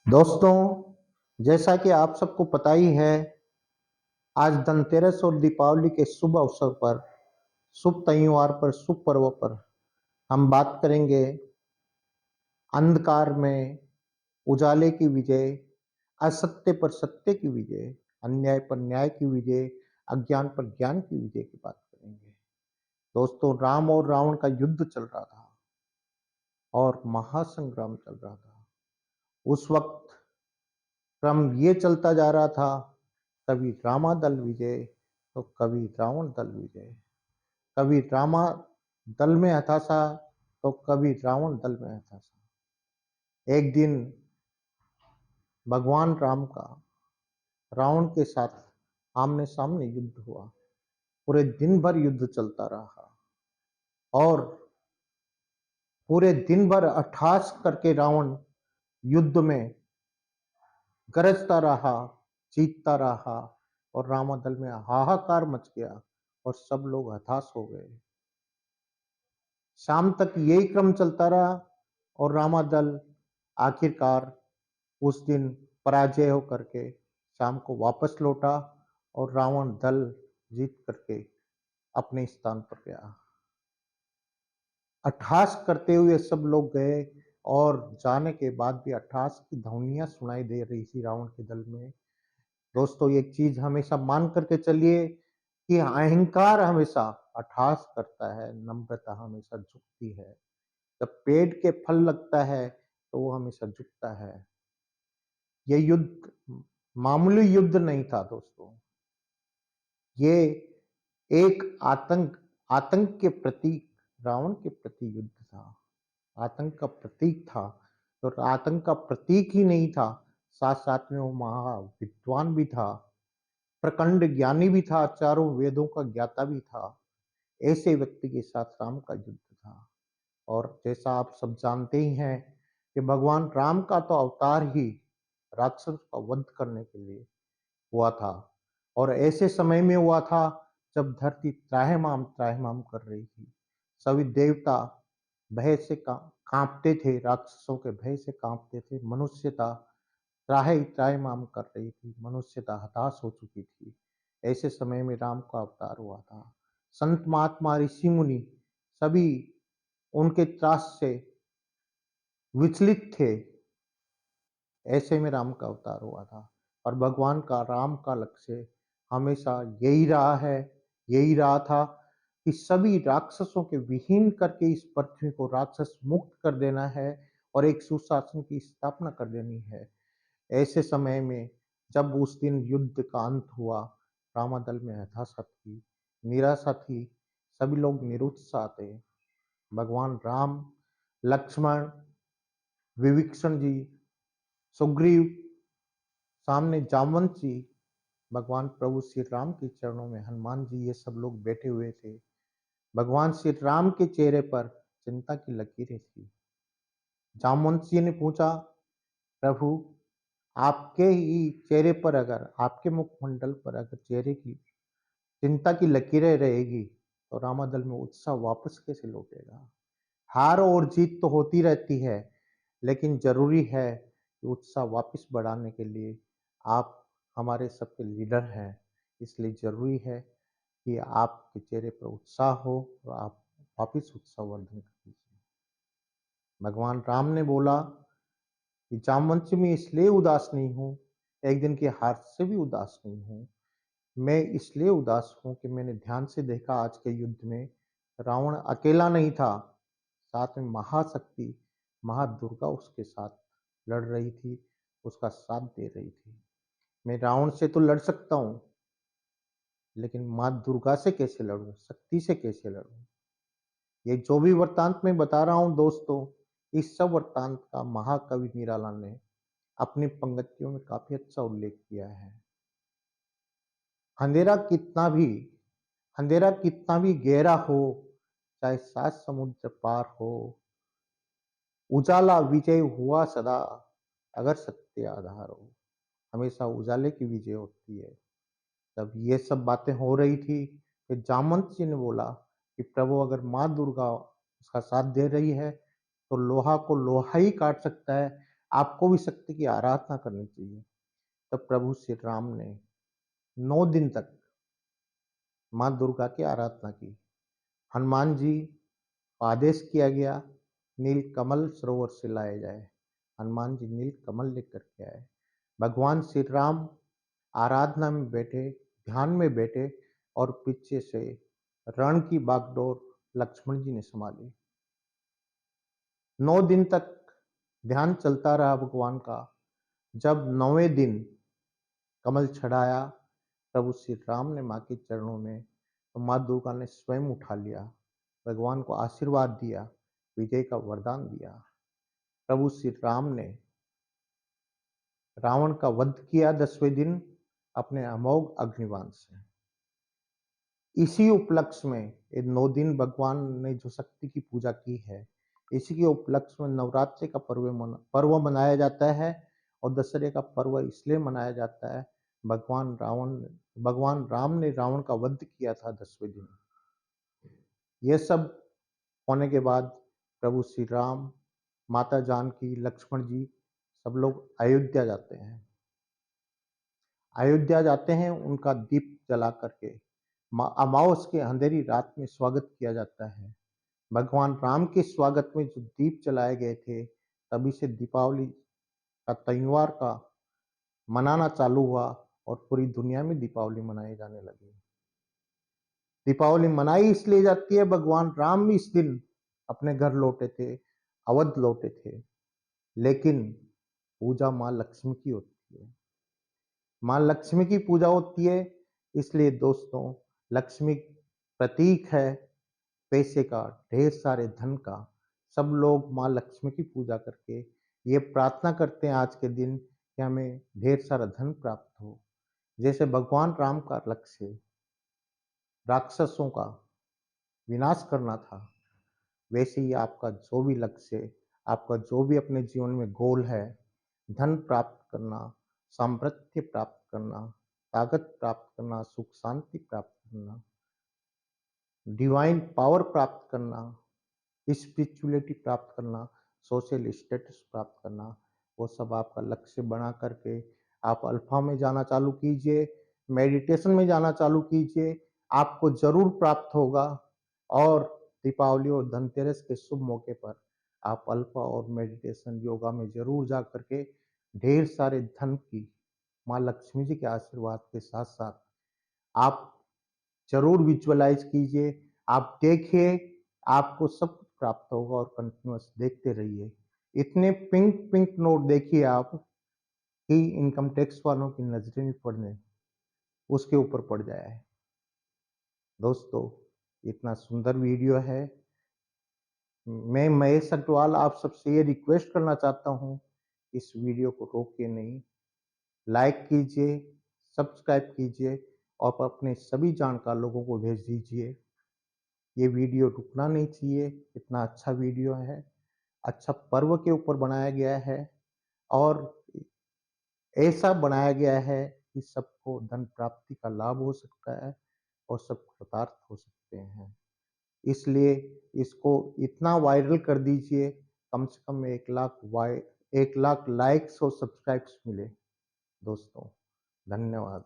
दोस्तों, जैसा कि आप सबको पता ही है, आज धनतेरस और दीपावली के शुभ अवसर पर, शुभ त्योहार पर, शुभ पर्व पर हम बात करेंगे अंधकार में उजाले की विजय, असत्य पर सत्य की विजय, अन्याय पर न्याय की विजय, अज्ञान पर ज्ञान की विजय की बात करेंगे। दोस्तों, राम और रावण का युद्ध चल रहा था और महासंग्राम चल रहा था। उस वक्त क्रम ये चलता जा रहा था, कभी रामा दल विजय तो कभी रावण दल विजय, कभी रामा दल में हताशा तो कभी रावण दल में हताशा। एक दिन भगवान राम का रावण के साथ आमने सामने युद्ध हुआ। पूरे दिन भर युद्ध चलता रहा और पूरे दिन भर अट्टहास करके रावण युद्ध में गरजता रहा, जीतता रहा और रामा दल में हाहाकार मच गया और सब लोग हताश हो गए। शाम तक यही क्रम चलता रहा और रामा दल आखिरकार उस दिन पराजय होकर के शाम को वापस लौटा और रावण दल जीत करके अपने स्थान पर गया। अट्टहास करते हुए सब लोग गए और जाने के बाद भी अट्टहास की ध्वनियां सुनाई दे रही थी रावण के दल में। दोस्तों, एक चीज हमेशा मान करके चलिए कि अहंकार हमेशा अट्टहास करता है, नम्रता हमेशा झुकती है। जब पेड़ के फल लगता है तो वो हमेशा झुकता है। ये युद्ध मामूली युद्ध नहीं था दोस्तों, ये एक आतंक के प्रतीक रावण के प्रति युद्ध था। आतंक का प्रतीक था और आतंक का प्रतीक ही नहीं था, साथ साथ में वो महाविद्वान भी था, प्रखंड ज्ञानी भी था, चारों वेदों का ज्ञाता भी था। ऐसे व्यक्ति के साथ राम का युद्ध था। और जैसा आप सब जानते ही हैं कि भगवान राम का तो अवतार ही राक्षस का वध करने के लिए हुआ था और ऐसे समय में हुआ था जब धरती त्राहिमाम त्राहिमाम कर रही थी। सभी देवता भय से कांपते थे, राक्षसों के भय से कांपते थे। मनुष्यता त्राहिमाम कर रही थी, मनुष्यता हताश हो चुकी थी। ऐसे समय में राम का अवतार हुआ था। संत महात्मा ऋषि मुनि सभी उनके त्रास से विचलित थे। ऐसे में राम का अवतार हुआ था और भगवान का राम का लक्ष्य हमेशा यही रहा है, यही रहा था कि सभी राक्षसों के विहीन करके इस पृथ्वी को राक्षस मुक्त कर देना है और एक सुशासन की स्थापना कर देनी है। ऐसे समय में जब उस दिन युद्ध का अंत हुआ, रामादल में हताशा थी, निराशा थी, सभी लोग निरुत्साह थे। भगवान राम, लक्ष्मण, विभीषण जी, सुग्रीव, सामने जामवंत जी, भगवान प्रभु श्री राम के चरणों में हनुमान जी, ये सब लोग बैठे हुए थे। भगवान श्री राम के चेहरे पर चिंता की लकीरें थी। जामवंत जी ने पूछा, प्रभु, आपके ही चेहरे पर अगर, आपके मुखमंडल पर अगर चेहरे की चिंता की लकीरें रहेगी तो रामादल में उत्साह वापस कैसे लौटेगा? हार और जीत तो होती रहती है, लेकिन जरूरी है कि उत्साह वापस बढ़ाने के लिए आप हमारे सबके लीडर हैं, इसलिए जरूरी है कि आपके चेहरे पर उत्साह हो और आप वापस उत्साह वर्धन कीजिए। भगवान राम ने बोला कि जामवंत जी, मैं इसलिए उदास नहीं हूँ, एक दिन की हार से भी उदास नहीं हूँ। मैं इसलिए उदास हूँ कि मैंने ध्यान से देखा आज के युद्ध में रावण अकेला नहीं था, साथ में महाशक्ति महादुर्गा उसके साथ लड़ रही थी, उसका साथ दे रही थी। मैं रावण से तो लड़ सकता हूँ, लेकिन माँ दुर्गा से कैसे लड़ूं, शक्ति से कैसे लड़ूं? ये जो भी वृत्तांत मैं बता रहा हूँ दोस्तों, इस सब वृत्तांत का महाकवि निराला ने अपनी पंक्तियों में काफी अच्छा उल्लेख किया है। अंधेरा कितना भी अंधेरा कितना भी गहरा हो, चाहे 7 समुद्र पार हो, उजाला विजय हुआ सदा, अगर सत्य आधार हो। हमेशा उजाले की विजय होती है। जब ये सब बातें हो रही थी, फिर जामवंत जी ने बोला कि प्रभु, अगर माँ दुर्गा उसका साथ दे रही है तो लोहा को लोहा ही काट सकता है, आपको भी शक्ति की आराधना करनी चाहिए। तब प्रभु श्री राम ने 9 दिन तक माँ दुर्गा की आराधना की। हनुमान जी को आदेश किया गया नीलकमल सरोवर से लाए जाए। हनुमान जी नीलकमल लेकर के आए। भगवान श्री राम आराधना में बैठे, ध्यान में बैठे और पीछे से रण की बागडोर लक्ष्मण जी ने संभाली। 9 दिन तक ध्यान चलता रहा भगवान का। जब 9वें दिन कमल चढ़ाया प्रभु श्री राम ने माँ के चरणों में, तो माँ दुर्गा ने स्वयं उठा लिया, भगवान को आशीर्वाद दिया, विजय का वरदान दिया। प्रभु श्री राम ने रावण का वध किया 10वें दिन अपने अमोघ अग्निबाण से। इसी उपलक्ष्य में ये 9 दिन भगवान ने जो शक्ति की पूजा की है, इसी के उपलक्ष्य में नवरात्रि का पर्व मनाया जाता है। और दशहरे का पर्व इसलिए मनाया जाता है, भगवान राम ने रावण का वध किया था 10वें दिन। यह सब होने के बाद प्रभु श्री राम, माता जानकी, लक्ष्मण जी सब लोग अयोध्या जाते हैं। अयोध्या जाते हैं, उनका दीप जला करके अमावस के अंधेरी रात में स्वागत किया जाता है। भगवान राम के स्वागत में जो दीप जलाए गए थे, तभी से दीपावली का त्योहार का मनाना चालू हुआ और पूरी दुनिया में दीपावली मनाई जाने लगी। दीपावली मनाई इसलिए जाती है, भगवान राम भी इस दिन अपने घर लौटे थे, अवध लौटे थे। लेकिन पूजा माँ लक्ष्मी की होती है। माँ लक्ष्मी की पूजा होती है, इसलिए दोस्तों लक्ष्मी प्रतीक है पैसे का, ढेर सारे धन का। सब लोग माँ लक्ष्मी की पूजा करके ये प्रार्थना करते हैं आज के दिन कि हमें ढेर सारा धन प्राप्त हो। जैसे भगवान राम का लक्ष्य राक्षसों का विनाश करना था, वैसे ही आपका जो भी लक्ष्य है, आपका जो भी अपने जीवन में गोल है, धन प्राप्त करना, सामर्थ्य प्राप्त करना, ताकत प्राप्त करना, सुख शांति प्राप्त करना, डिवाइन पावर प्राप्त करना, स्पिरिचुअलिटी प्राप्त करना, सोशल स्टेटस प्राप्त करना, वो सब आपका लक्ष्य बना करके आप अल्फा में जाना चालू कीजिए, मेडिटेशन में जाना चालू कीजिए, आपको जरूर प्राप्त होगा। और दीपावली और धनतेरस के शुभ मौके पर आप अल्फा और मेडिटेशन योगा में जरूर जा करके ढेर सारे धन की माँ लक्ष्मी जी के आशीर्वाद के साथ साथ आप जरूर विजुअलाइज कीजिए। आप देखिए, आपको सब कुछ प्राप्त होगा और कंटिन्यूअस देखते रहिए। इतने पिंक पिंक नोट देखिए आप कि इनकम टैक्स वालों की नजरें भी पड़ने उसके ऊपर पड़ जाए। दोस्तों इतना सुंदर वीडियो है। मैं महेश अग्रवाल आप सबसे ये रिक्वेस्ट करना चाहता हूँ, इस वीडियो को रोकिए नहीं, लाइक कीजिए, सब्सक्राइब कीजिए और अपने सभी जानकार लोगों को भेज दीजिए। ये वीडियो रुकना नहीं चाहिए, इतना अच्छा वीडियो है, अच्छा पर्व के ऊपर बनाया गया है और ऐसा बनाया गया है कि सबको धन प्राप्ति का लाभ हो सकता है और सब कृतार्थ हो सकते हैं। इसलिए इसको इतना वायरल कर दीजिए, कम से कम 1 लाख लाइक्स और सब्सक्राइब्स मिले। दोस्तों धन्यवाद।